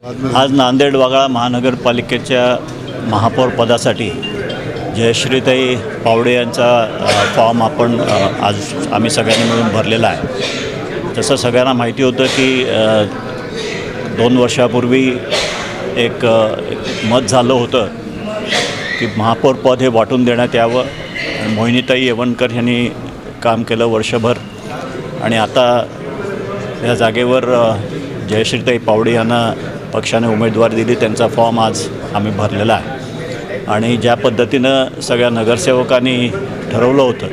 आज नांदेड वाघाळा महानगरपालिकेच्या महापौर पदासाठी जयश्रीताई पावडे यांचा फॉर्म आपण आज आम्ही सगळ्यांनी मिळून भरलेला आहे। तसं सगळ्यांना माहिती होतं की 2 वर्षापूर्वी एक मत झालं होतं की महापौर पद हे वाटून देण्यात यावं। मोहिनीताई येवणकर यांनी काम केलं वर्षभर आणि आता या जागेवर जयश्रीताई पावडे यांना पक्षाने उमेदवारी दिली। त्यांचा फॉर्म आज आम्ही भरलेला आहे आणि ज्या पद्धतीनं सगळ्या नगरसेवकांनी ठरवलं होतं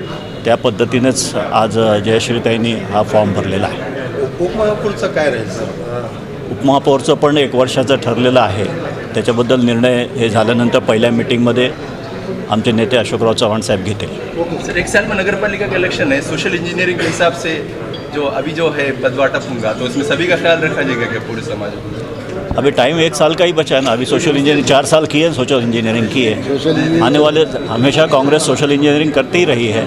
त्या पद्धतीनेच आज जयश्रीताईंनी हा फॉर्म भरलेला आहे। उपमहापौरचं काय राहील सर? उपमहापौरचं पण 1 वर्षाचं ठरलेलं आहे। त्याच्याबद्दल निर्णय हे झाल्यानंतर पहिल्या मीटिंगमध्ये आमचे नेते अशोकराव चव्हाण साहेब घेतील। सर 1 साल में नगरपालिका का इलेक्शन है, सोशल इंजीनियरिंग के हिसाब से जो अभी जो है पदवाटप होगा तो उसमें सभी का ख्याल रखा जाएगा क्या पूरे समाज में? अभी टाइम 1 साल का ही बचा है ना। अभी सोशल इंजीनियरिंग 4 साल की है, सोशल इंजीनियरिंग की है। आने वाले हमेशा कांग्रेस सोशल इंजीनियरिंग करती ही रही है,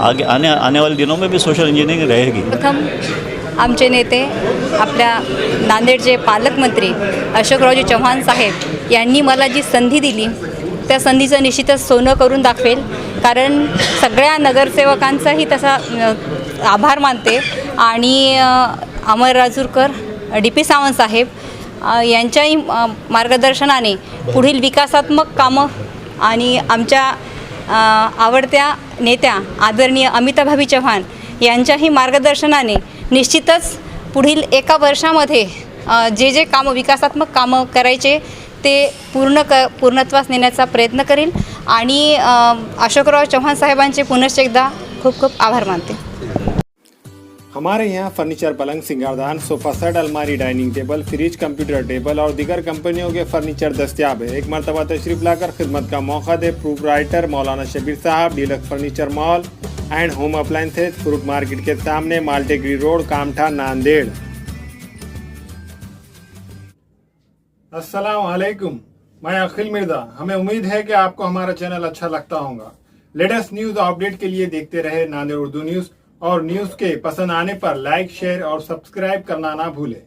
आगे आने वाले दिनों में भी सोशल इंजीनियरिंग रहेगी। प्रथम आमचे नेते आपल्या नांदेडचे पालकमंत्री अशोकरावजी चव्हाण साहेब यांनी मला जी संधी दिली त्या संधीचं निश्चितच सोनं करून दाखवेल, कारण सगळ्या नगरसेवकांचाही तसा आभार मानते आणि अमर राजूरकर, DP सावंत साहेब यांच्याही मार्गदर्शनाने पुढील विकासात्मक कामं आणि आमच्या आवडत्या नेत्या आदरणीय अमिताभाई चव्हाण यांच्याही मार्गदर्शनाने निश्चितच पुढील 1 वर्षामध्ये जे कामं विकासात्मक कामं करायचे ते पूर्णत्वास नेण्याचा प्रयत्न करेल आणि अशोकराव चव्हाण साहेबांचे पुनश्च एकदा खूप खूप आभार मानते। हमारे यहाँ फर्नीचर, पलंग, सिंगारदान, सोफा सेट, अलमारी, dining table, fridge, computer table और दीगर कंपनियों के फर्नीचर दस्तियाब है। एक मरतबा तशरीफ लाकर खिदमत का मौका दे। प्रोपराइटर मौलाना शबीर साहब, deluxe furniture mall and home appliances, fruit market के सामने, मालटेकरी रोड, कामठा, नांदेड़। अस्सलाम वालेकुम, मैं अखिल मिर्जा। हमें उम्मीद है कि आपको हमारा चैनल अच्छा लगता होगा। लेटेस्ट न्यूज अपडेट के लिए देखते रहे नांदेड़ उर्दू न्यूज, और न्यूज के पसंद आने पर लाइक, शेयर और सब्सक्राइब करना ना भूलें।